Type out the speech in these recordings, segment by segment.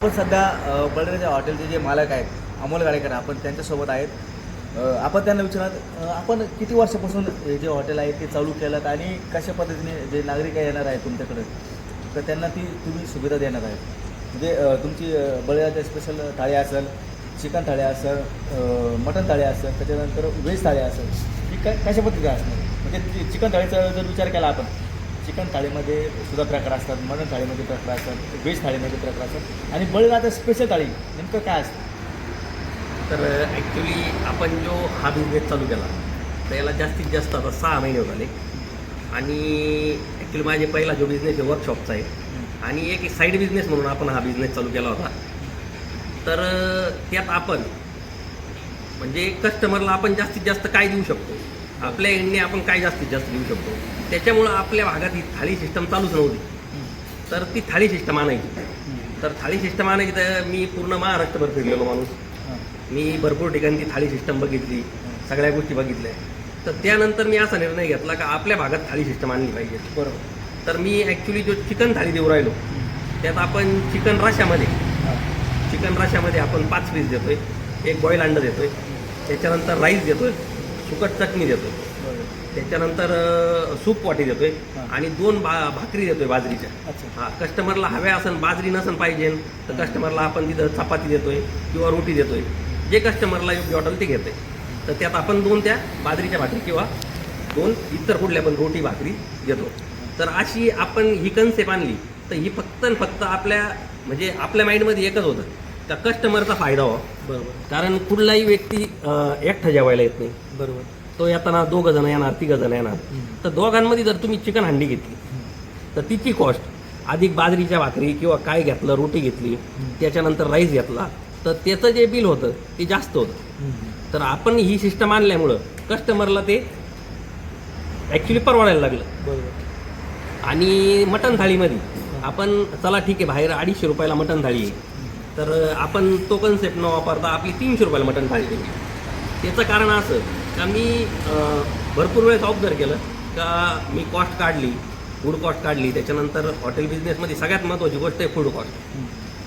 आपण सध्या बळीराजा हॉटेलचे जे मालक आहेत अमोल गाडेकर आपण त्यांच्यासोबत आहेत. आपण त्यांना विचारणार आपण किती वर्षापासून हे जे हॉटेल आहे ते चालू केलं आणि कशा पद्धतीने जे नागरिक येणार आहेत तुमच्याकडे तर त्यांना ती तुम्ही सुविधा देणार आहे. म्हणजे तुमची बळीराजा स्पेशल थाळी असेल, चिकन थाळी असेल, मटन थाळी असेल, त्याच्यानंतर व्हेज थाळी असेल, ही कशा पद्धतीने असणार. म्हणजे चिकन थाळीचा जर विचार केला आपण चिकन थाळीमध्ये सुद्धा प्रकार असतात, मटन थाळीमध्ये प्रकार असतात, व्हेज थाळीमध्ये प्रकार असतात आणि बळीराजा स्पेशल थाळी नेमकं काय असतं. तर ॲक्च्युली आपण जो हा बिझनेस चालू केला तर याला जास्तीत जास्त आता 6 महिने होत आले. आणि ॲक्च्युली माझे पहिला जो बिझनेस आहे वर्कशॉपचा आहे आणि एक साईड बिझनेस म्हणून आपण हा बिझनेस चालू केला होता. तर त्यात आपण म्हणजे कस्टमरला आपण जास्तीत जास्त काय देऊ शकतो, आपल्या एंडने आपण काय जास्तीत जास्त देऊ शकतो, त्याच्यामुळं आपल्या भागात ही थाळी सिस्टम चालूच नव्हती. तर ती थाळी सिस्टम आणायची. तर थाळी सिस्टम आणायची तर मी पूर्ण महाराष्ट्रभर फिरलेलो माणूस. मी भरपूर ठिकाणी ती थाळी सिस्टम बघितली, सगळ्या गोष्टी बघितल्या. तर त्यानंतर मी असा निर्णय घेतला का आपल्या भागात थाळी सिस्टम आणली पाहिजे. बरोबर. तर मी ॲक्च्युली जो चिकन थाळी देऊ राहिलो त्यात आपण चिकन रश्यामध्ये आपण 5 पीस देतोय, एक बॉईल अंडं देतोय, त्याच्यानंतर राईस देतोय, सुकट चटणी देतोय, त्याच्यानंतर सूप वाटी देतोय आणि 2 भाकरी देतोय बाजरीच्या. हा कस्टमरला हव्या असन बाजरी नसन पाहिजे तर कस्टमरला आपण तिथं चपाती देतोय किंवा रोटी देतोय, जे कस्टमरला योग्य वाटेल ते घेतोय. तर त्यात आपण 2 त्या बाजरीच्या भाकरी किंवा 2 इतर कुठल्या पण रोटी भाकरी देतो. तर अशी आपण ही कन्सेप्ट आणली तर ही फक्त आपल्या म्हणजे आपल्या माइंडमध्ये एकच होतं का कस्टमरचा फायदा व्हावा. बरोबर. कारण कुठलाही व्यक्ती एकटा जेवायला येत नाही. बरोबर. तो येताना 2 जण येणार, 3 जण येणार. तर दोघांमध्ये जर तुम्ही चिकन हंडी घेतली तर तिची कॉस्ट अधिक बाजरीच्या भाकरी किंवा काय घेतलं, रोटी घेतली, त्याच्यानंतर राईस घेतला तर त्याचं जे बिल होतं ते जास्त होतं. तर आपण ही सिस्टम आणल्यामुळं कस्टमरला ते ॲक्च्युली परवडायला लागलं. बरोबर. आणि मटण थाळीमध्ये आपण चला ठीक आहे बाहेर 250 रुपयाला मटण थाळी आहे तर आपण तो कन्सेप्ट न वापरता आपली 300 रुपयाला मटण थाळी दिली. त्याचं कारण असं का मी भरपूर वेळेस ऑब्झर्व केलं का मी कॉस्ट काढली, फूड कॉस्ट काढली, त्याच्यानंतर हॉटेल बिझनेसमध्ये सगळ्यात महत्त्वाची गोष्ट आहे फूड कॉस्ट.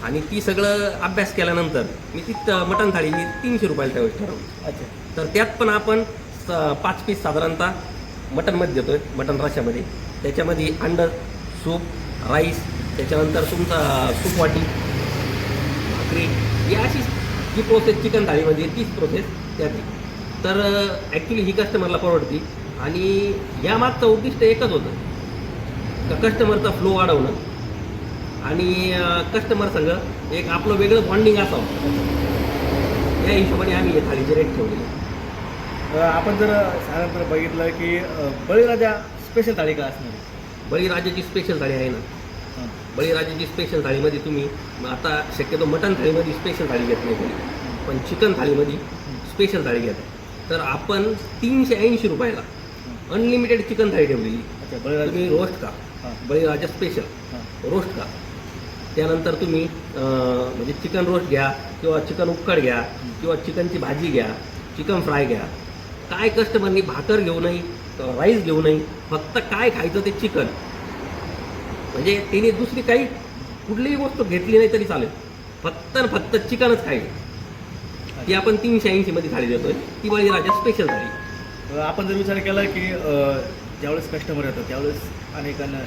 आणि ती सगळं अभ्यास केल्यानंतर मी ती मटण थाळी मी 300 रुपयाला त्यावेळेस ठरवली. अच्छा. तर त्यात पण आपण 5 पीस साधारणतः मटनमध्ये देतोय, मटन रश्यामध्ये. त्याच्यामध्ये अंडं, सूप, राईस, त्याच्यानंतर तुमचा सूप वाटी, भाकरी, ही अशी जी प्रोसेस चिकन थाळीमध्ये तीच प्रोसेस त्यात. तर ॲक्च्युली ही कस्टमरला परवडती. आणि यामागचं उद्दिष्ट एकच होतं का कस्टमरचा फ्लो वाढवणं आणि कस्टमर संग एक आपलं वेगळं बॉन्डिंग असावं. या हिशोबाने आम्ही हे थाळीचे रेट ठेवलेले. आपण जर साधारणपणे बघितलं की बळीराजा स्पेशल थाळी का असणार. बळीराजाची स्पेशल थाळी आहे ना. बळीराजाची स्पेशल थाळीमध्ये तुम्ही आता शक्यतो मटन थाळीमध्ये स्पेशल थाळी घेत नाही कोणी, पण चिकन थाळीमध्ये स्पेशल थाळी घेतात. तर आपण 380 रुपयाला अनलिमिटेड चिकन थाळी ठेवलेली. तुम्ही रोस्ट का, बळीराजा स्पेशल रोस्ट का, त्यानंतर तुम्ही म्हणजे चिकन रोस्ट घ्या किंवा चिकन उक्कड घ्या किंवा चिकनची भाजी घ्या, चिकन फ्राय घ्या. काय कस्टमरनी भाकर घेऊ नये, राईस घेऊ नये, फक्त काय खायचं ते चिकन. म्हणजे तिने दुसरी काही कुठलीही गोष्ट घेतली नाही तरी चालेल, फक्त चिकनच खायचं. ती आपण 380 थाळी देतोय, ती बळीराजा स्पेशल थाळी. आपण जर विचार केला की ज्यावेळेस कस्टमर येतात त्यावेळेस अनेकांना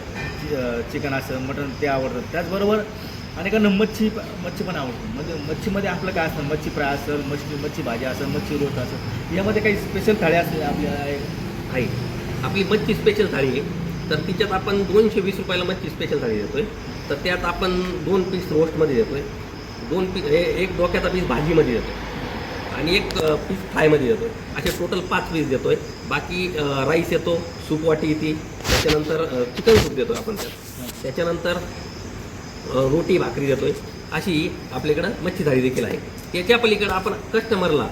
चिकन असेल, मटण ते आवडतं, त्याचबरोबर अनेकांना मच्छी पण आवडते. म्हणजे मच्छीमध्ये आपलं काय असतं, मच्छी फ्राय असेल, मच्छी भाजी असेल, मच्छी रोस्ट असेल, यामध्ये काही स्पेशल थाळी असते आपल्याला आहे. आपली मच्छी स्पेशल थाळी आहे तर तिच्यात आपण 220 रुपयाला मच्छी स्पेशल थाळी देतोय. तर त्यात आपण 2 पीस रोस्टमध्ये देतोय, 2 पीस एक डोक्याचा पीस भाजीमध्ये देतोय आणि 1 पीस फ्रायमध्ये देतोय. असे टोटल 5 पीस देतोय. बाकी राईस येतो, सूप वाटी येते, त्याच्यानंतर चिकन सूप देतोय आपण त्याच्यानंतर रोटी भाकरी देतोय. अशी आपल्याकडं मच्छी थाळी देखील आहे. त्याच्या पलीकडं आपण कस्टमरला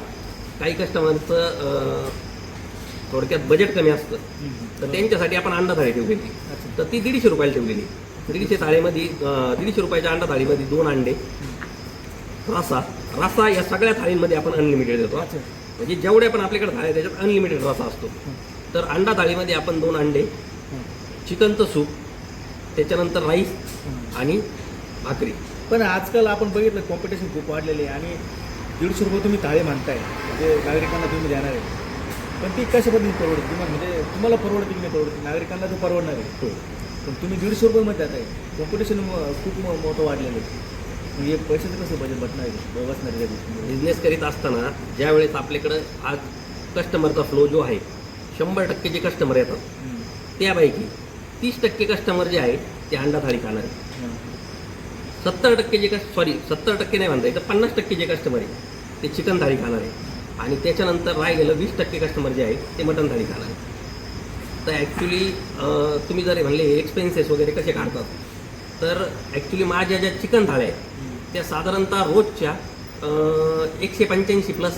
काही कस्टमरचं थोडक्यात बजेट कमी असतं तर त्यांच्यासाठी आपण अंडा थाळी ठेवलेली. तर ती 150 रुपयाला ठेवलेली. 150 थाळीमध्ये 150 रुपयाच्या अंडा थाळीमध्ये 2 अंडे, रसा या सगळ्या थाळींमध्ये आपण अनलिमिटेड देतो. म्हणजे जेवढ्या पण आपल्याकडे थाळी त्याच्यात अनलिमिटेड रसा असतो. तर अंडा थाळीमध्ये आपण 2 अंडे, चिकनचं सूप, त्याच्यानंतर राईस आणि भाकरी पण आजकाल आपण बघितलं कॉम्पिटिशन खूप वाढलेली आहे आणि 150 रुपये तुम्ही थाळी म्हणताय म्हणजे नागरिकांना तुम्ही देणार आहे, पण ती कशा पद्धतीने परवडते तुम्हाला, म्हणजे तुम्हाला परवडते की नाही परवडते, नागरिकांना तर परवडणार आहे, पण तुम्ही 150 रुपये देत आहे. कॉम्पिटिशन खूप मोठं वाढलेलं आहे, मग हे पैशाचं कसं बजेट बसणार आहे बसणार आहे त्या बिझनेस करीत असताना ज्या वेळेस आपल्याकडं आज कस्टमरचा फ्लो जो आहे 100% जे कस्टमर येतात त्यापैकी 30% कस्टमर जे आहे ते अंडा थाळी खाणार आहे. 70% जे 70% नाही म्हणता येतं, 50% जे कस्टमर आहे ते चिकन थाळी खाणार आहे आणि त्याच्यानंतर राहिलेलं 20% कस्टमर जे आहे ते मटन थाळी खाणार आहे. तर ॲक्च्युली तुम्ही जर म्हणले एक्सपेन्सेस वगैरे कसे काढतात, तर ॲक्च्युली माझ्या ज्या चिकन थाळ्या आहेत त्या साधारणतः रोजच्या 185 प्लस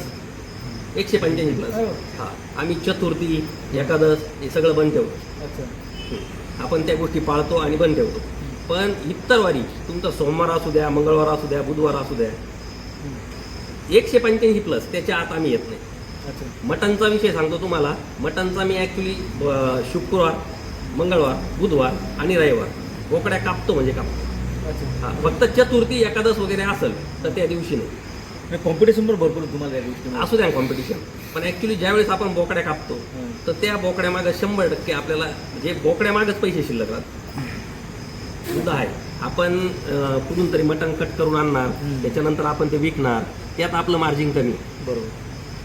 185 प्लस. हां, आम्ही चतुर्थी एकादश हे सगळं बंद ठेवतो. अच्छा. आपण त्या गोष्टी पाळतो आणि बंद ठेवतो. पण इतर वारी तुमचा सोमवार असू द्या, मंगळवार असू द्या, बुधवार असू द्या, 185 प्लस त्याच्या आत आम्ही येत नाही. अच्छा. मटनचा विषय सांगतो तुम्हाला. मटनचा मी ॲक्च्युली शुक्रवार, मंगळवार, बुधवार आणि रविवार बोकड्या कापतो म्हणजे कापतो. अच्छा. हां, फक्त चतुर्थी एकादश वगैरे असेल तर त्या दिवशी नाही. कॉम्पिटिशन पण भरपूर तुम्हाला त्या गोष्टी असू द्या कॉम्पिटिशन, पण ॲक्च्युली ज्यावेळेस आपण बोकड्या कापतो तर त्या बोकड्यामागं 100% आपल्याला जे बोकड्यामागच पैसे शिल्लक राहतात. सुद्धा आहे आपण कुठून तरी मटण कट करून आणणार, त्याच्यानंतर आपण ते विकणार, त्यात आपलं मार्जिन कमी. बरोबर.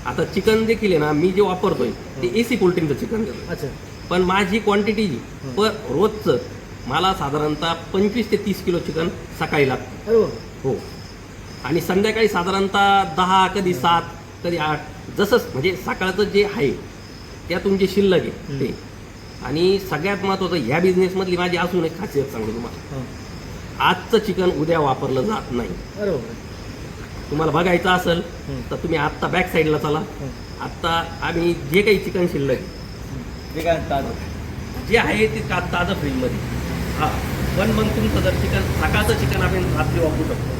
आता चिकन देखील आहे ना, मी जे वापरतोय ते एसी पोल्ट्रीचं चिकन देतो. अच्छा. पण माझी क्वांटिटी पर रोजचं मला साधारणतः 25 ते 30 किलो चिकन सकाळी लागतं. अरे वा. हो, आणि संध्याकाळी साधारणतः 10, कधी 7, कधी 8, जसं म्हणजे सकाळचं जे आहे त्यातून जे शिल्लक आहे ते. आणि सगळ्यात महत्त्वाचं ह्या बिझनेसमधली माझी अजून एक खासियत सांगतो तुम्हाला. आजचं चिकन उद्या वापरलं जात नाही. अरे वा. तुम्हाला बघायचं असेल तर तुम्ही आत्ता बॅक साईडला चला. आत्ता आम्ही जे काही चिकन शिल्लक जे काय ताजं जे आहे ते ताजं फ्रीजमध्ये. हां, पण मग तुमचं जर चिकन सकाळचं चिकन आपण रात्री वापरू शकतो,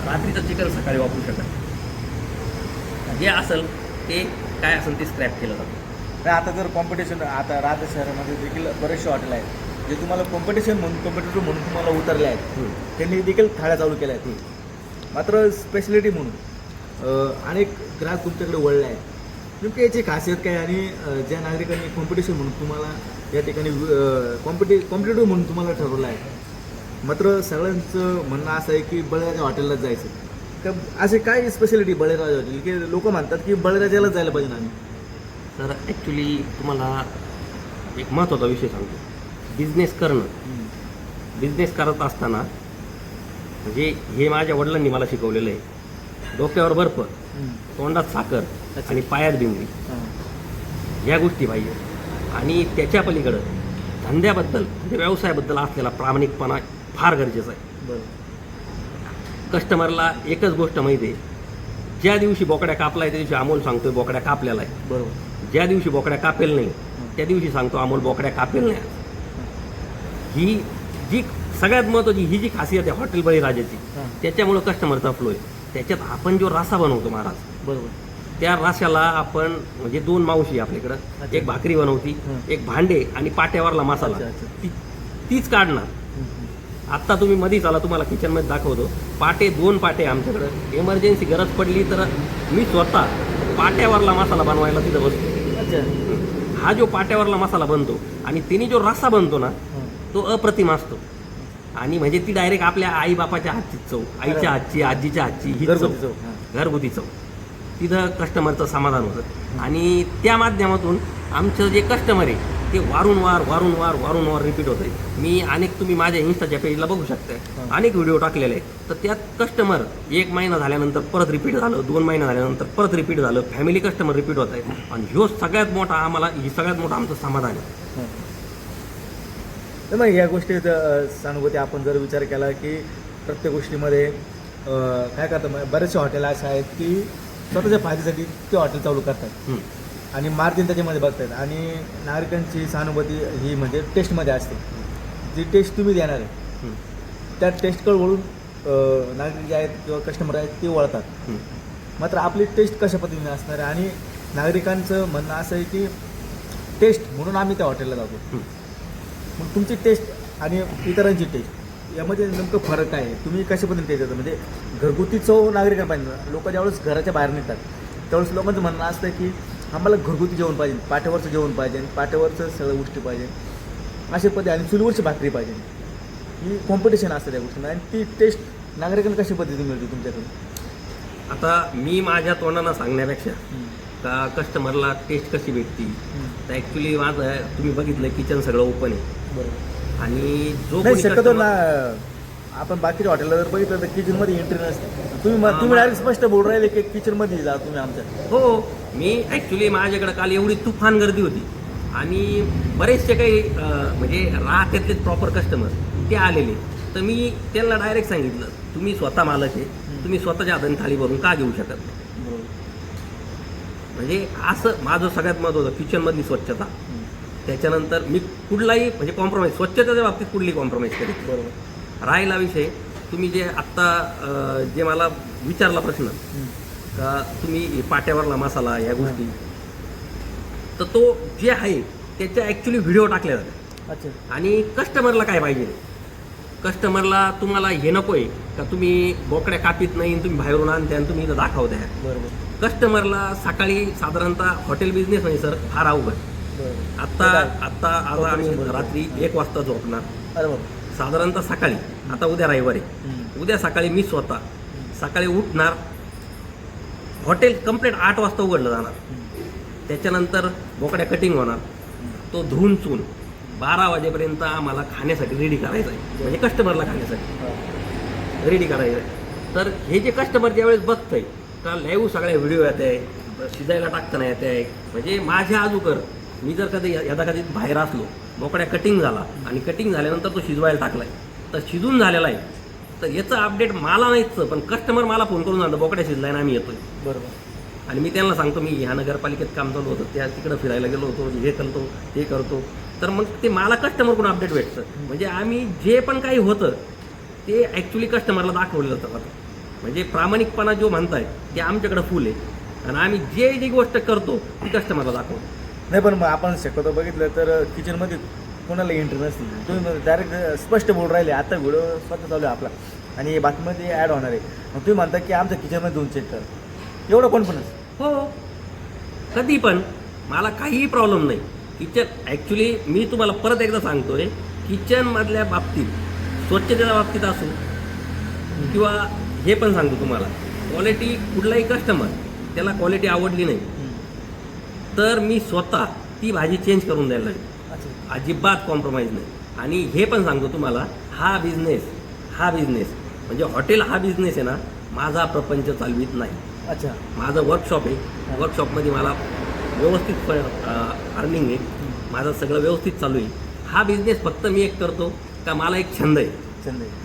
रात्रीचं चिकन सकाळी वापरू शकत. जे असेल ते काय असेल ते स्क्रॅप केलं जातं. तर आता जर कॉम्पिटिशन, आता राज्य शहरामध्ये देखील बरेचसे हॉटेल आहेत जे तुम्हाला कॉम्पिटिशन म्हणून कॉम्पिटिटिव्ह म्हणून तुम्हाला उतरले आहेत, त्यांनी देखील थाळ्या चालू केल्या आहेत. मात्र स्पेशलिटी म्हणून अनेक ग्राहक तुमच्याकडे वळले आहेत. नेमकी याची खासियत काय आणि ज्या नागरिकांनी कॉम्पिटिशन म्हणून तुम्हाला या ठिकाणी कॉम्पिटिटिव्ह म्हणून तुम्हाला ठरवलं आहे, मात्र सगळ्यांचं म्हणणं असं आहे की बळीराजा हॉटेललाच जायचं. का असे काय स्पेशालिटी बळीराजा हॉटेल की लोक म्हणतात की बळीराजालाच जायला पाहिजे आम्ही? तर ॲक्च्युली तुम्हाला एक महत्त्वाचा विषय सांगतो. बिझनेस करणं, बिझनेस करत असताना म्हणजे हे माझ्या वडिलांनी मला शिकवलेलं आहे. डोक्यावर बर्फ, तोंडात साखर आणि पायात बिंगरी, या गोष्टी पाहिजे. आणि त्याच्या पलीकडं धंद्याबद्दल म्हणजे व्यवसायाबद्दल असलेला प्रामाणिकपणा फार गरजेचा आहे. बरोबर. कस्टमरला एकच गोष्ट माहिती आहे, ज्या दिवशी बोकड्या कापलाय त्या दिवशी अमोल सांगतोय बोकड्या कापलेला आहे. बरोबर. ज्या दिवशी बोकड्या कापेल नाही त्या दिवशी सांगतो अमोल बोकड्या कापेल नाही. ही जी सगळ्यात महत्त्वाची ही जी खासियत आहे हॉटेल बळीराजाची, त्याच्यामुळं कस्टमरचा फ्लो आहे. त्याच्यात आपण जो रस्सा बनवतो महाराज, बरोबर, त्या रस्स्याला आपण म्हणजे 2 मावशी आपल्याकडं, एक भाकरी बनवती, एक भांडे आणि पाट्यावरला मसाला, तीच काढणार. आत्ता तुम्ही मध्येच आला, तुम्हाला किचनमध्ये दाखवतो. 2 पाटे आमच्याकडं. इमर्जन्सी गरज पडली तर मी स्वतः पाट्यावरला मसाला बनवायला तिथं बसतो. अच्छा. हा जो पाट्यावरला मसाला बनतो आणि तिने जो रस्सा बनतो ना तो अप्रतिम असतो. आणि म्हणजे ती डायरेक्ट आपल्या आई बापाच्या हातची चव, आईच्या हातची, आजीच्या हातची ही चव, घरगुती चव. तिथं कस्टमरचं समाधान होतं. आणि त्या माध्यमातून आमचं जे कस्टमर आहे ते वारंवार रिपीट होत आहे. मी तुम्ही माझ्या इन्स्टाच्या पेजला बघू शकता, अनेक व्हिडिओ टाकलेले आहेत. तर त्यात कस्टमर 1 महिना झाल्यानंतर परत रिपीट झालं, 2 महिना झाल्यानंतर परत रिपीट झालं, फॅमिली कस्टमर रिपीट होत आहे. आणि ह्यो सगळ्यात मोठा आमचं समाधान आहे. तर मग या गोष्टीत सहानुभूती आपण जर विचार केला की प्रत्येक गोष्टीमध्ये काय करतात, बरेचसे हॉटेल असे आहेत की स्वतःच्या फायद्यासाठी ते हॉटेल चालू करतात आणि मार्जिन त्याच्यामध्ये बघतात. आणि नागरिकांची सहानुभूती ही म्हणजे टेस्टमध्ये असते. जी टेस्ट तुम्ही देणार आहे त्या टेस्टकडे वळून नागरिक जे आहेत किंवा कस्टमर आहेत ते वळतात. मात्र आपली टेस्ट कशा पद्धतीने असणार आहे आणि नागरिकांचं म्हणणं असं आहे की टेस्ट म्हणून आम्ही त्या हॉटेलला जातो. मग तुमची टेस्ट आणि इतरांची टेस्ट यामध्ये नेमकं फरक काय आहे? तुम्ही कशा पद्धतीने देतात? म्हणजे घरगुती चव नागरिकांना पाहिजे. लोक ज्यावेळेस घराच्या बाहेर निघतात त्यावेळेस लोकांचं म्हणणं असतं की आम्हाला घरगुती जेवण पाहिजे, पाट्यावरचं जेवण पाहिजे, पाट्यावरचं सगळ्या गोष्टी पाहिजे, अशा पद्धती आणि चुलीवरची भाकरी पाहिजे. ही कॉम्पिटिशन असतं त्या गोष्टींना आणि ती टेस्ट नागरिकांना कशा पद्धतीने मिळते तुमच्याकडून? आता मी माझ्या तोंडानं सांगण्यापेक्षा का कस्टमरला टेस्ट कशी भेटती, तर ॲक्च्युली माझं आहे, तुम्ही बघितलं किचन सगळं ओपन आहे बरोबर. आणि जो नाही कोणी शक्यतो customer- ना आपण बाकीच्या हॉटेलला जर बघितलं तर किचनमध्ये एंट्री नसते. तुम्ही डायरेक्ट स्पष्ट बोल राहिले की किचनमध्ये जा तुम्ही आमच्या. हो, मी ॲक्च्युली माझ्याकडे काल एवढी तुफान गर्दी होती आणि बरेचसे काही म्हणजे राहत्यातलेच प्रॉपर कस्टमर ते आलेले, तर मी त्यांना डायरेक्ट सांगितलं तुम्ही स्वतः मालक आहे, तुम्ही स्वतःच्या हाताने थाळी भरून का घेऊ शकत नाही. बरोबर. म्हणजे असं माझं सगळ्यात महत्त्व होतं किचनमधली स्वच्छता. त्याच्यानंतर मी कुठलाही म्हणजे कॉम्प्रोमाइज स्वच्छतेच्या बाबतीत कुठली कॉम्प्रोमाइज करीत. बरोबर. राहिला विषय तुम्ही जे आत्ता जे मला विचारला प्रश्न का तुम्ही हे पाट्यावरला मसाला या गोष्टी, तर तो जे आहे त्याच्या ॲक्च्युली व्हिडिओ टाकले जातात. अच्छा. आणि कस्टमरला काय पाहिजे, कस्टमरला तुम्हाला हे नको आहे का तुम्ही बोकड्या कापीत नाही आणि तुम्ही बाहेरून आणते आणि तुम्ही इथं दाखवताय. बरोबर. कस्टमरला सकाळी साधारणतः हॉटेल बिझनेस म्हणजे सर फार अवघड. बरोबर. आता आज आम्ही रात्री 1 वाजता झोपणार, अरे बाबा. साधारणतः सकाळी आता उद्या रविवारी, उद्या सकाळी मी स्वतः सकाळी उठणार, हॉटेल कंप्लीट 8 वाजता उघडलं जाणार, त्याच्यानंतर बोकड्या कटिंग होणार, तो धुवून चून 12 वाजेपर्यंत आम्हाला खाण्यासाठी रेडी करायचं आहे, म्हणजे कस्टमरला खाण्यासाठी रेडी करायचं आहे. तर हे जे कस्टमर ज्यावेळेस बघतंय का लाईव्ह सगळ्या व्हिडिओ येत आहे, शिजायला टाकताना येत आहे, म्हणजे माझ्या अगोदर मी जर कधी कधी बाहेर असलो, बोकड्या कटिंग झाला आणि कटिंग झाल्यानंतर तो शिजवायला टाकलाय तर शिजून झालेला आहे, तर याचं अपडेट मला नाहीच, पण कस्टमर मला फोन करून सांगतो बोकड्या शिजलाय ना आम्ही येतोय. बरोबर. आणि मी त्यांना सांगतो मी ह्या नगरपालिकेत काम चालू होतं, त्या तिकडं फिरायला गेलो होतो, हे करतो ते करतो, तर मग ते मला कस्टमरकडून अपडेट भेटतं. म्हणजे आम्ही जे पण काही होतं ते ॲक्च्युली कस्टमरला दाखवलं जातं. म्हणजे प्रामाणिकपणा जो म्हणताय ते आमच्याकडे फुल आहे आणि आम्ही जे जी गोष्ट करतो ती कस्टमरला दाखवतो. नाही पण मग आपण शक्यतो बघितलं तर किचनमध्ये कोणाला एंट्री नसते. तुम्ही डायरेक्ट स्पष्ट बोल राहिले. आता व्हिडिओ स्वतः चालू आहे आपला आणि बातमीमध्ये ॲड होणार आहे, मग तुम्ही म्हणता की आमच्या किचनमध्ये जाऊन चेक कर. एवढं कॉन्फिडन्स? हो, कधी पण मला काहीही प्रॉब्लेम नाही. किचन ॲक्च्युली मी तुम्हाला परत एकदा सांगतोय, किचनमधल्या बाबतीत स्वच्छतेच्या बाबतीत असो किंवा हे पण सांगतो तुम्हाला, क्वालिटी कुठलाही कस्टमर त्याला क्वालिटी आवडली नाही तर मी स्वतः ती भाजी चेंज करून द्यायला लागेल. अच्छा. अजिबात कॉम्प्रोमाइज नाही. आणि हे पण सांगतो तुम्हाला, हा बिझनेस म्हणजे हॉटेल हा बिझनेस आहे ना, माझा प्रपंच चालवित नाही. अच्छा. माझं वर्कशॉप आहे, वर्कशॉपमध्ये मला व्यवस्थित अर्निंग आहे, माझं सगळं व्यवस्थित चालू आहे. हा बिझनेस फक्त मी एक करतो का मला एक छंद आहे,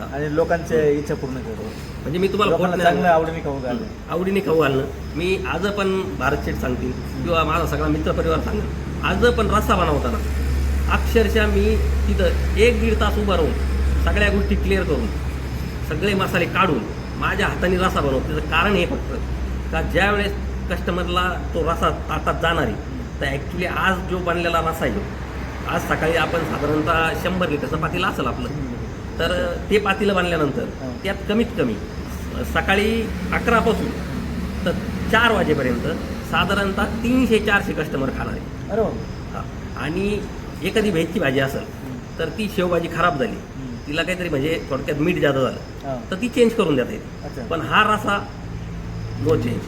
आणि लोकांच्या इच्छा पूर्ण करतो. म्हणजे मी तुम्हाला खोट नाही चांगलं आवडीने खाऊ घालणं. आवडीने खाऊ घालणं. मी आज पण भारत शेठ सांगतील किंवा माझा सगळा मित्रपरिवार सांगेल, आज पण रस्सा बनवताना अक्षरशः मी तिथं 1-1.5 तास उभा राहून सगळ्या गोष्टी क्लिअर करून सगळे मसाले काढून माझ्या हाताने रस्सा बनवतो. त्याचं कारण हे फक्त का ज्या वेळेस कस्टमरला तो रस्सा ताटात जाणार आहे, तर ॲक्च्युली आज जो बनलेला रस्सा आहे, आज सकाळी आपण साधारणतः 100 लिटरचं पातेलं असेल आपलं, तर ते पातेलं बांधल्यानंतर त्यात कमीत कमी सकाळी 11 पासून तर 4 वाजेपर्यंत साधारणतः 300-400 कस्टमर खाणार आहे. अरे आणि एखादी व्हेजची भाजी असेल तर ती शेवभाजी खराब झाली, तिला काहीतरी म्हणजे थोडक्यात मीठ जादा झालं तर ती चेंज करून देता येते. पण हा रस्सा नो चेंज.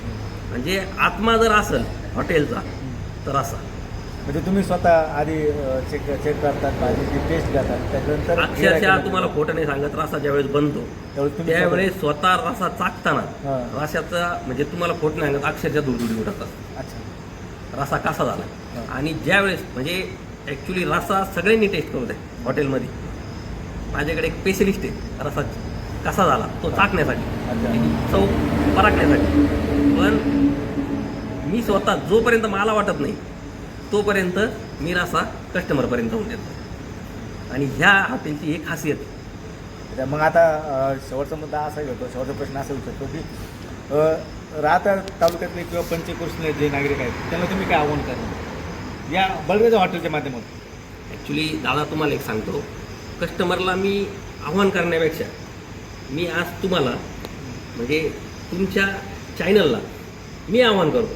म्हणजे आत्मा जर असेल हॉटेलचा तर असा. म्हणजे तुम्ही स्वतः आधी चेक करतात, भाजीची टेस्ट करतात, त्याच्यानंतर अक्षरशः तुम्हाला खोटं नाही सांगत, रस्सा ज्यावेळेस बनतो त्यावेळेस स्वतः रस्सा चाकताना रस्स्याचा म्हणजे तुम्हाला खोटं नाही सांगत, अक्षरशः दुडदुडी उठतात. अच्छा. रस्सा कसा झाला. आणि ज्यावेळेस म्हणजे ॲक्च्युली रस्सा सगळ्यांनी टेस्ट करू द्या हॉटेलमध्ये. माझ्याकडे एक स्पेशलिस्ट आहे रस्सा कसा झाला तो चाकण्यासाठी, चव परखण्यासाठी. पण मी स्वतः जोपर्यंत मला वाटत नाही तोपर्यंत मी रस्सा कस्टमरपर्यंत होऊन देतो. आणि ह्या हॉटेलची एक खासियत आहे. मग आता शेवटचा मुद्दा असा घेतो, शेवटचा प्रश्न असा विचारतो की राहता तालुक्यातले किंवा पंचक्रोशीतले जे नागरिक आहेत त्यांना तुम्ही काय आव्हान करणार या बळगेच्या हॉटेलच्या माध्यमातून? ॲक्च्युली दादा तुम्हाला एक सांगतो, कस्टमरला मी आव्हान करण्यापेक्षा मी आज तुम्हाला म्हणजे तुमच्या चॅनलला मी आव्हान करतो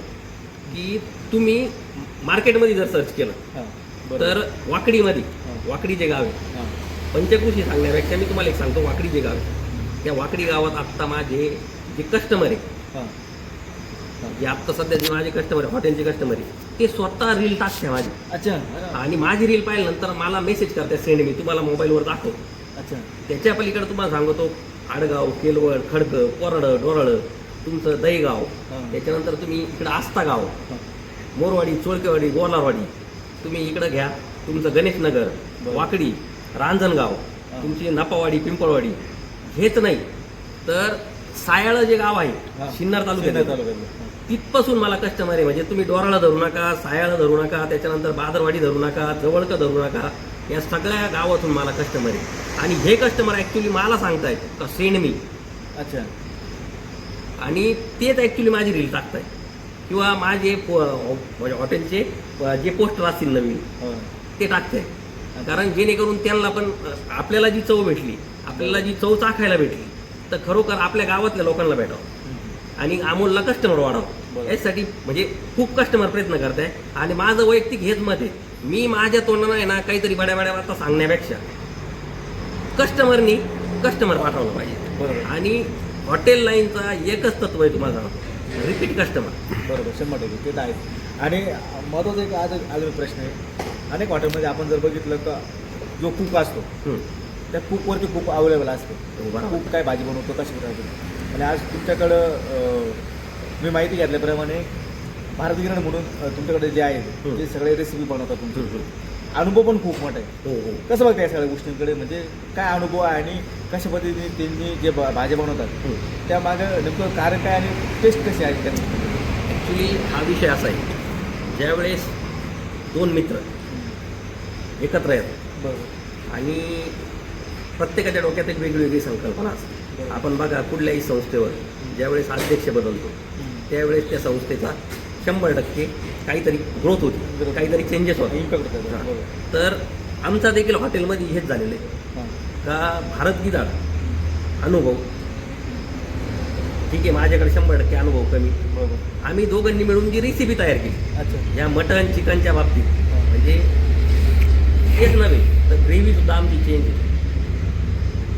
की तुम्ही मार्केटमध्ये जर सर्च केलं हां बरं तर वाकडीमध्ये हां. वाकडी जे गाव आहे हां पंचकृषी सांगण्यापेक्षा मी तुम्हाला एक सांगतो वाकडी जे गाव आहे त्या वाकडी गावात आत्ता माझे जे कस्टमर आहे हां जे आत्ता सध्या जे माझे कस्टमर आहे हॉटेलचे कस्टमर आहे ते स्वतः रील टाकते माझी अच्छा अरे, आणि माझी रील पाहिल्यानंतर मला मेसेज करते सेंड मी तुम्हाला मोबाईलवर दाखवतो. अच्छा त्याच्या पलीकडे तुम्हाला सांगतो आडगाव केलवड खडकं कोरडं डोरळं तुमचं दहीगाव हां. त्याच्यानंतर तुम्ही इकडं आस्ता गाव हां. मोरवाडी चोळकेवाडी गोलारवाडी तुम्ही इकडं घ्या तुमचं गणेशनगर बरं. वाकडी रांजणगाव हां. तुमची नपावाडी पिंपळवाडी हेच नाही तर सायाळं जे गाव आहे हां. सिन्नर तालुक्यात तालुक्यातलं. हां. तिथपासून मला कस्टमर आहे म्हणजे तुम्ही डोराळा धरू नका सायाळा धरू नका त्याच्यानंतर बादरवाडी धरू नका जवळकं धरू नका या सगळ्या गावातून मला कस्टमर आहे आणि हे कस्टमर ॲक्च्युली मला सांगतायत का सेंड मी अच्छा आणि तेच ॲक्च्युली माझी रील टाकताय किंवा माझे म्हणजे हॉटेलचे जे पोस्टर असतील नवीन हां. ते टाकताय कारण जेणेकरून त्यांना पण आपल्याला जी चव भेटली आपल्याला जी चव चाखायला भेटली तर खरोखर आपल्या गावातल्या लोकांना भेटावं आणि अमोलला कस्टमर वाढावं बरोबर. यासाठी म्हणजे खूप कस्टमर प्रयत्न करत आहे आणि माझं वैयक्तिक हेच मत आहे मी माझ्या तोंडानं आहे ना काहीतरी बड्या बड्या वार्ता सांगण्यापेक्षा कस्टमर पाठवलं पाहिजे बरोबर आणि हॉटेल लाईनचा एकच तत्व आहे तुम्हाला सांगतो रिपीट कस्टमर बरोबर 100% ते तर आहे आणि महत्त्वाचा एक अजून प्रश्न आहे अनेक हॉटेलमध्ये आपण जर बघितलं का जो कुक असतो त्या कुकवरती खूप अवेलेबल असते बरोबर. कुक काय भाजी बनवतो कशी बनवतो आणि आज तुमच्याकडं मी माहिती घेतल्याप्रमाणे भारत गिरण म्हणून तुमच्याकडे जे आहे ते सगळे रेसिपी बनवतात तुमचे अनुभव पण खूप मोठा आहे हो हो कसं बघता या सगळ्या गोष्टींकडे म्हणजे काय अनुभव आहे आणि कशा पद्धतीने त्यांनी जे भाज्या बनवतात त्या मागं नेमकं कारण काय आणि टेस्ट कशी आहे त्यांनी ॲक्च्युली हा विषय असा आहे ज्यावेळेस दोन मित्र एकत्र येतात बरोबर आणि प्रत्येकाच्या डोक्यात एक वेगळी संकल्पना असते आपण बघा कुठल्याही संस्थेवर ज्यावेळेस अध्यक्ष बदलतो त्यावेळेस त्या संस्थेचा 100% काहीतरी ग्रोथ होती काहीतरी चेंजेस होते इम्पॅक्ट होतं हां. बरोबर तर आमचा देखील हॉटेलमध्ये हेच झालेलं आहे हां का भारत गिदाड अनुभव ठीक आहे माझ्याकडे 100% अनुभव कमी बरोबर आम्ही दोघांनी मिळून जी रेसिपी तयार केली अच्छा या मटन चिकनच्या बाबतीत हां. म्हणजे तेच नव्हे तर ग्रेव्हीसुद्धा आमची चेंज आहे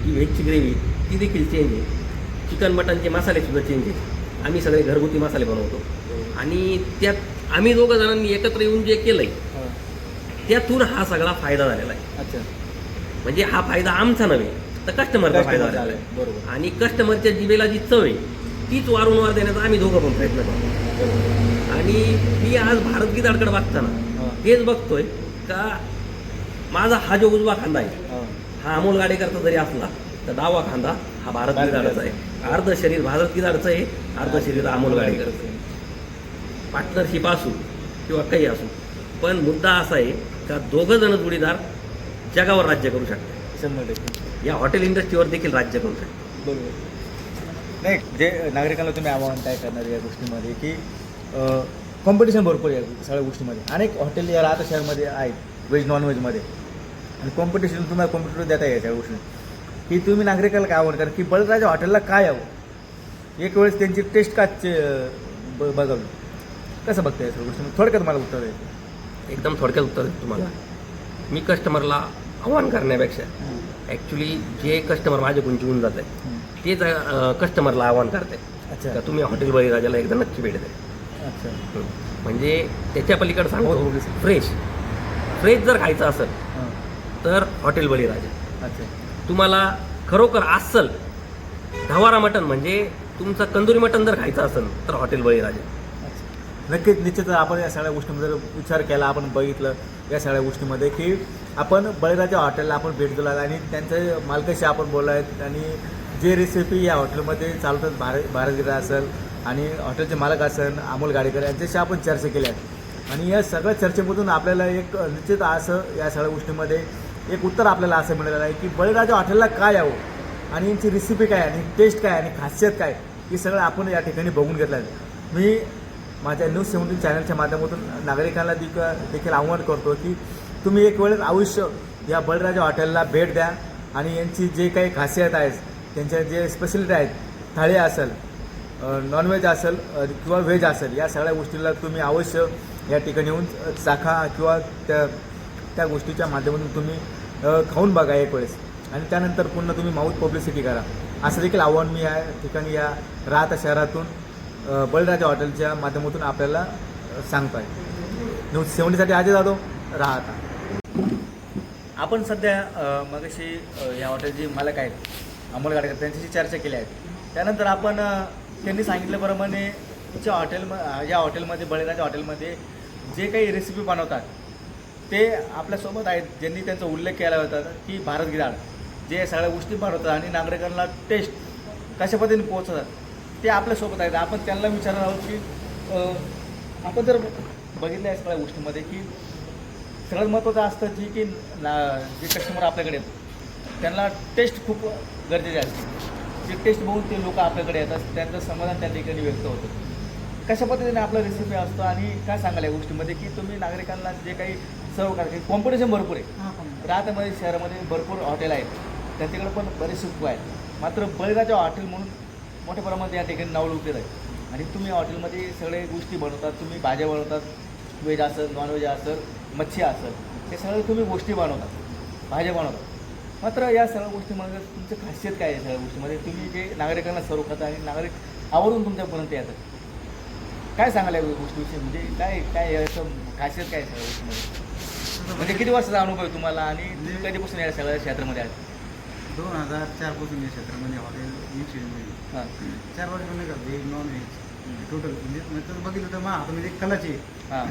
जी व्हेजची ग्रेव्ही ती देखील चेंज आहे चिकन मटनचे मसालेसुद्धा चेंज आहे आम्ही सगळे घरगुती मसाले बनवतो आणि त्यात आम्ही दोघं जणांनी एकत्र येऊन जे केलं आहे हां. त्यातून हा सगळा फायदा झालेला आहे अच्छा म्हणजे हा फायदा आमचा नव्हे तर कस्टमरचा फायदा Customer झालेला झालाय. आहे बरोबर आणि कस्टमरच्या जिभेला जी चव आहे तीच वारंवार देण्याचा आम्ही दोघं पण प्रयत्न करतो बरोबर आणि मी आज भारत गिदाडकडे बघताना हां. हेच बघतोय का माझा हा जो उजवा खांदा आहे हां. हा अमोल गाडेकरचा जरी असला तर डावा खांदा हा भारत गिदाडचा आहे अर्ध शरीर भारत गिदाडचं आहे अर्ध शरीर अमोल गाडेकरचं आहे पार्टनरशिप असू किंवा काही असू पण मुद्दा असा आहे का दोघं जण जोडीदार जगावर राज्य करू शकतात 100% या हॉटेल इंडस्ट्रीवर देखील राज्य करू शकतात बरोबर नाही जे नागरिकांना तुम्ही आव्हान काय करणार या गोष्टीमध्ये की कॉम्पिटिशन भरपूर आहे सगळ्या गोष्टीमध्ये अनेक हॉटेल या राहता शहरामध्ये आहेत व्हेज नॉन व्हेजमध्ये आणि कॉम्पिटिशन तुम्हाला कॉम्पिटिटर देता येईल त्या गोष्टी की तुम्ही नागरिकाला काय आव्हान करा की बळीराजा हॉटेलला काय यावं एक वेळेस त्यांची टेस्ट का बघावी कसं बघता या सगळ्या गोष्टी थोडक्यात मला उत्तर द्यायचं एकदम थोडक्यात उत्तर देतो तुम्हाला मी कस्टमरला आव्हान करण्यापेक्षा ॲक्च्युली जे कस्टमर माझ्याकडून जीवन जात आहे तेच कस्टमरला आव्हान करते अच्छा का तुम्ही हॉटेल बळीराजाला एकदा नक्की भेट द्या अच्छा म्हणजे त्याच्या पलीकडे सांगतो हो, फ्रेश जर खायचं असेल हां तर हॉटेल बळीराजा अच्छा तुम्हाला खरोखर अस्सल ढवारा मटण म्हणजे तुमचं कंदुरी मटण जर खायचं असेल तर हॉटेल बळीराजा नक्कीच निश्चित आपण या सगळ्या गोष्टीमध्ये जर विचार केला आपण बघितलं या सगळ्या गोष्टीमध्ये की आपण बळीराजा हॉटेलला आपण भेट दिला आणि त्यांच्या मालकाशी आपण बोललो आहेत आणि जे रेसिपी या हॉटेलमध्ये चालतात भारतगिरा असेल आणि हॉटेलचे मालक असेल अमोल गाडेकर यांच्याशी आपण चर्चा केल्या आहेत आणि या सगळ्या चर्चेमधून आपल्याला एक निश्चित असं या सगळ्या गोष्टीमध्ये एक उत्तर आपल्याला असं मिळालेलं आहे की बळीराजा हॉटेलला काय यावं आणि यांची रेसिपी काय आणि टेस्ट काय आणि खासियत काय हे सगळं आपण या ठिकाणी बघून घेतलं आहे मी माझ्या न्यूज 17 चॅनलच्या माध्यमातून नागरिकांना देखील आव्हान करतो की तुम्ही एक वेळेस आयुष्य या बळीराजा हॉटेलला भेट द्या आणि यांची जे काही खासियत आहेत, त्यांच्या जे स्पेशलिटी आहेत, थाळी असेल, नॉनव्हेज असेल किंवा व्हेज असेल, या सगळ्या गोष्टीला तुम्ही अवश्य या ठिकाणी येऊन चाखा किंवा त्या गोष्टीच्या माध्यमातून तुम्ही खाऊन बघा एक वेळेस आणि त्यानंतर पुन्हा तुम्ही माउथ पब्लिसिटी करा. असं देखील आव्हान मी या ठिकाणी या राहता शहरातून बळीराजा हॉटेलच्या माध्यमातून आपल्याला सांगतो आहे. न्यूज 70साठी अजय जाधव, राहता. आपण सध्या मगाशी या हॉटेलचे मालक आहेत अमोल गाडकर त्यांच्याशी चर्चा केली आहे. त्यानंतर आपण त्यांनी सांगितल्याप्रमाणे या हॉटेलमध्ये बळीराजा हॉटेलमध्ये जे काही रेसिपी बनवतात ते आपल्यासोबत आहेत, ज्यांनी त्यांचा उल्लेख केला होता की भारत गिधाड जे सगळ्या गोष्टी बनवतात आणि नागरिकांना टेस्ट कशा पद्धतीने पोहोचतात ते आपल्यासोबत आहेत. आपण त्यांना विचारणार आहोत की आपण जर बघितलं या सगळ्या गोष्टीमध्ये की सगळ्यात महत्त्वाचं असतं की जे कस्टमर आपल्याकडे येतात त्यांना टेस्ट खूप गरजेचे असते. जे टेस्ट बघून ते लोक आपल्याकडे येतात, त्यांचं समाधान त्या ठिकाणी व्यक्त होतं. कशा पद्धतीने आपला रेसिपी असतो आणि काय सांगाल या गोष्टीमध्ये की तुम्ही नागरिकांना जे काही सर्व करा, कॉम्पिटिशन भरपूर आहे. राहत्यामध्ये शहरामध्ये भरपूर हॉटेल आहेत, त्यांच्याकडे पण बरेचसे खूप आहेत. मात्र बळीराजा हॉटेल म्हणून मोठ्या प्रमाणात या ठिकाणी नाव लुकलेलं आहे आणि तुम्ही हॉटेलमध्ये सगळे गोष्टी बनवतात. तुम्ही भाज्या बनवतात, व्हेज असेल, नॉनव्हेज असेल, मच्छी असेल, हे सगळे तुम्ही गोष्टी बनवतात, भाज्या बनवतात. मात्र या सगळ्या गोष्टीमध्ये तुमची खासियत काय आहे? सगळ्या गोष्टीमध्ये तुम्ही जे नागरिकांना सर्व करता आणि नागरिक आवडून तुमच्यापर्यंत येतात, काय सांगाल या गोष्टीविषयी? म्हणजे काय काय याचं खासियत काय आहे सगळ्या गोष्टीमध्ये? म्हणजे किती वर्षाचा अनुभव आहे तुम्हाला आणि तुम्ही कधीपासून या सगळ्या क्षेत्रामध्ये आहात? 2004 पासून या क्षेत्रामध्ये हॉटेल हां 4 वर्ष नाही का, व्हेज नॉन व्हेज टोटल म्हणजे तसं बघितलं तर मग हातामध्ये एक कलाची हां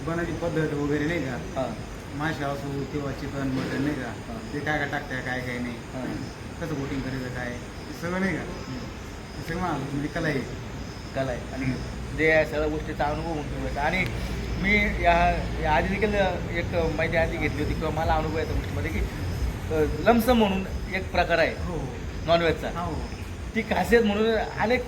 बनायची पद्धत वगैरे नाही का, हां मासे असो किंवा चिकन मटन नाही का, ते काय काय टाकत्या काय काय नाही, हां कसं बोटिंग करायचं काय, हे सगळं नाही का, हे सगळं म्हणजे कला आहे. कला आहे आणि जे या सगळ्या गोष्टीचा अनुभव म्हणून ठेवायचा. आणि मी या आधी देखील एक माहिती आधी घेतली होती किंवा मला अनुभव आहे त्या गोष्टीमध्ये की लमसम म्हणून एक प्रकार आहे हो नॉनव्हेजचा. हो ती खासियत म्हणून अनेक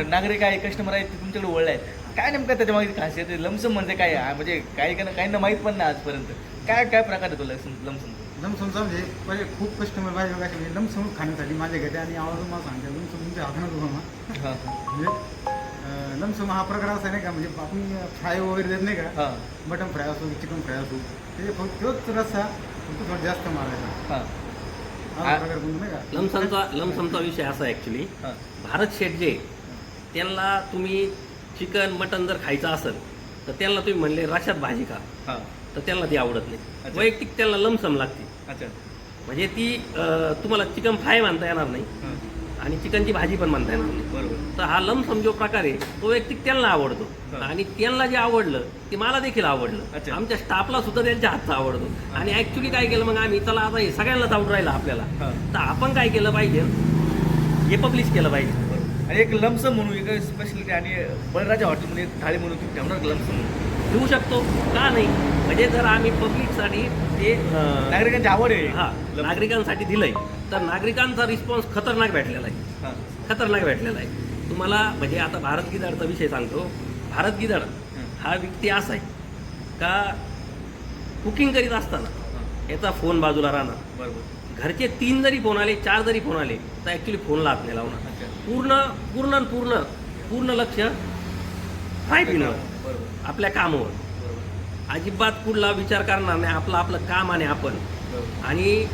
नागरिक आहे, कस्टमर आहेत, ते तुमच्याकडे वळले आहेत. काय नेमकं त्याच्यामागे खासियत आहे? लमसम म्हणजे काय आहे? म्हणजे काहींना माहीत पण नाही आजपर्यंत. काय काय प्रकार आहे तो लमसम? लमसमचा म्हणजे माझे खूप कस्टमर माझ्या बघा म्हणजे लमसम खाण्यासाठी माझ्या घरी आणि आवाज मला सांगते लमसम तुमच्या हातानं बघा हां म्हणजे लमसम हा प्रकार असा नाही का, म्हणजे आपण फ्राय वगैरे देत नाही का, हां मटन फ्राय असो चिकन फ्राय असो, ते फक्त तोच रस्सा फक्त थोडा जास्त मारायचा हां हा प्रकार कोणता नाही का. लमसमचा विषय असा ॲक्च्युली, हां भारत शेठ जे त्यांना तुम्ही चिकन मटन जर खायचं असेल तर त्यांना तुम्ही म्हणले रशात भाजी खा हां तर त्यांना ती आवडत नाही. अच्छा. वैयक्तिक त्यांना लमसम लागते. अच्छा म्हणजे ती तुम्हाला चिकन फ्राय म्हणता येणार नाही हां आणि चिकनची भाजी पण म्हणता येणार नाही. बरोबर. तर हा लमसम जो प्रकार आहे तो वैयक्तिक त्यांना आवडतो हां. आणि त्यांना जे आवडलं ते मला देखील आवडलं. अच्छा. आमच्या स्टाफला सुद्धा त्यांच्या हातचा आवडतो. आणि ॲक्च्युली काय केलं मग आम्ही, चला आता हे सगळ्यांनाच आवडून राहिलं आपल्याला, हां. तर आपण काय केलं पाहिजे, हे पब्लिश केलं पाहिजे. बरोबर. आणि एक लमसम म्हणून एक स्पेशलिटी आणि बळीराजा हॉटेलमध्ये एक थाळी म्हणून तुम्ही ठेवणार लमसम म्हणून देऊ शकतो का नाही? म्हणजे जर आम्ही पब्लिकसाठी ते नागरिकांची आवड आहे. हा नागरिकांसाठी दिलंय तर नागरिकांचा रिस्पॉन्स खतरनाक भेटलेला आहे, हां खतरनाक भेटलेला आहे. तुम्हाला म्हणजे आता भारत गिधाडचा विषय सांगतो. भारत गिधाड हा व्यक्ती असा आहे का कुकिंग करीत असताना याचा फोन बाजूला राहणार, बरोबर. घरचे 3 जरी फोन आले 4 जरी फोन आले तर ॲक्च्युली फोनला हात नाही लावणार. अच्छा. पूर्ण पूर्ण पूर्ण पूर्ण लक्ष फ्राय पिनवर, बरोबर आपल्या कामावर, बरोबर अजिबात कुठला विचार करणार नाही. आपलं काम आणि आपण. बरोबर. आणि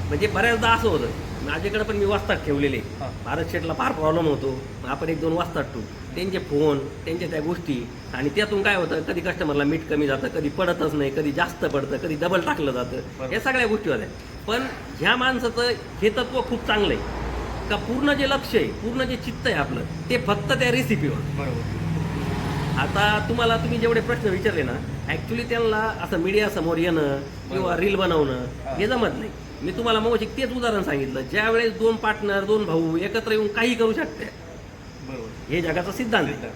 म्हणजे बऱ्याचदा असं होतं, माझ्याकडे पण मी वस्तात ठेवलेले. हां. भारत शेटला फार प्रॉब्लेम होतो, आपण 1-2 वस्तात ठेवू, त्यांचे फोन त्यांच्या त्या गोष्टी, आणि त्यातून काय होतं, कधी कस्टमरला मीठ कमी जातं, कधी पडतच नाही, कधी जास्त पडतं, कधी डबल टाकलं जातं. बरोबर. या सगळ्या गोष्टी होत्या. पण ह्या माणसाचं हे तत्व खूप चांगलं आहे का पूर्ण जे लक्ष आहे, पूर्ण जे चित्त आहे आपलं, ते फक्त त्या रेसिपीवर. बरोबर. आता तुम्ही जेवढे प्रश्न विचारले ना, ॲक्च्युली त्यांना असं मीडिया समोर येणं किंवा रील बनवणं हे जमत नाही. मी तुम्हाला मग तेच उदाहरण सांगितलं, ज्या वेळेस 2 पार्टनर 2 भाऊ एकत्र येऊन काही करू शकते, बरोबर. हे जगाचा सिद्धांत आहे.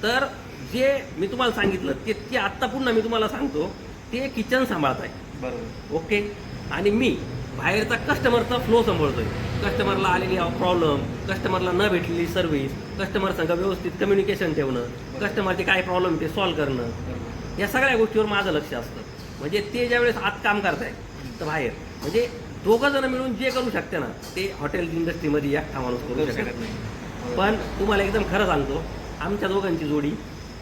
तर जे मी तुम्हाला सांगितलं ते आत्ता पुन्हा मी तुम्हाला सांगतो, ते किचन सांभाळत आहे. बरोबर. ओके. आणि मी बाहेरचा कस्टमरचा फ्लो सांभाळतोय. कस्टमरला आलेली प्रॉब्लेम, कस्टमरला न भेटलेली सर्व्हिस, कस्टमर संग व्यवस्थित कम्युनिकेशन ठेवणं, कस्टमरचे काय प्रॉब्लेम ते सॉल्व्ह करणं, या सगळ्या गोष्टीवर माझं लक्ष असतं. म्हणजे ते ज्यावेळेस आत काम करताय तर बाहेर म्हणजे दोघं जण मिळून जे करू शकते ना ते हॉटेल इंडस्ट्रीमध्ये एकटा माणूस करू शकत नाही. पण तुम्हाला एकदम खरं सांगतो, आमच्या दोघांची जोडी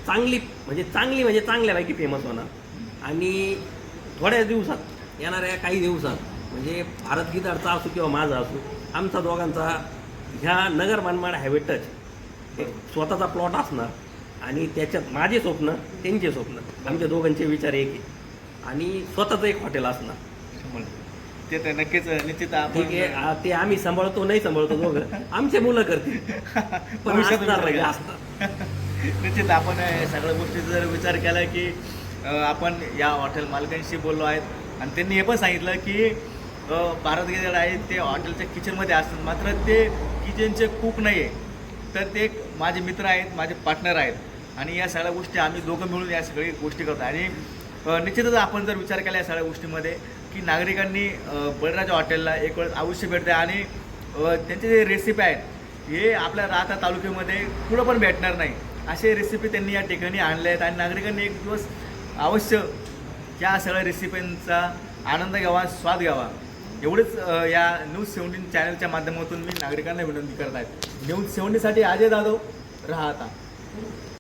चांगली म्हणजे चांगल्यापैकी फेमस होणार. आणि थोड्या दिवसात, येणाऱ्या काही दिवसात, म्हणजे भारत गिदारचा असो किंवा माझा असो, आमचा दोघांचा ह्या नगर मनमाड हॅबिटच एक स्वतःचा प्लॉट असणार. आणि त्याच्यात माझे स्वप्न, त्यांचे स्वप्न, आमच्या दोघांचे विचार एक आहे. आणि स्वतःचं एक हॉटेल असणार. ते तर नक्कीच निश्चित ठीक आपण आहे, ते आम्ही सांभाळतो नाही सांभाळतो दोघं, आमचे मुलं करतील. पण भविष्यात असणार म्हणजे विचार असणार. निश्चित आपण या सगळ्या गोष्टीचा जर विचार केला की आपण या हॉटेल मालकांशी बोललो आहेत आणि त्यांनी हे पण सांगितलं की भारत गेलेलं आहे ते हॉटेलच्या किचनमध्ये असतात, मात्र ते किचनचे कुक नाही आहे, तर ते माझे मित्र आहेत, माझे पार्टनर आहेत. आणि या सगळ्या गोष्टी आम्ही दोघं मिळून या सगळी गोष्टी करतो. आणि निश्चितच आपण जर विचार केला या सगळ्या गोष्टीमध्ये की नागरिकांनी बळीराजा हॉटेलला एक वेळ अवश्य भेट द्या. आणि त्यांचे जे रेसिपी आहेत हे आपल्या राहता तालुक्यामध्ये कुठं पण भेटणार नाही, असे रेसिपी त्यांनी या ठिकाणी आणले आहेत. आणि नागरिकांनी एक दिवस अवश्य या सगळ्या रेसिपींचा आनंद घ्यावा, स्वाद घ्यावा. एवढंच या न्यूज 17 चॅनलच्या माध्यमातून मी नागरिकांना विनंती करत आहे. न्यूज 17साठी अजय जाधव, राहता.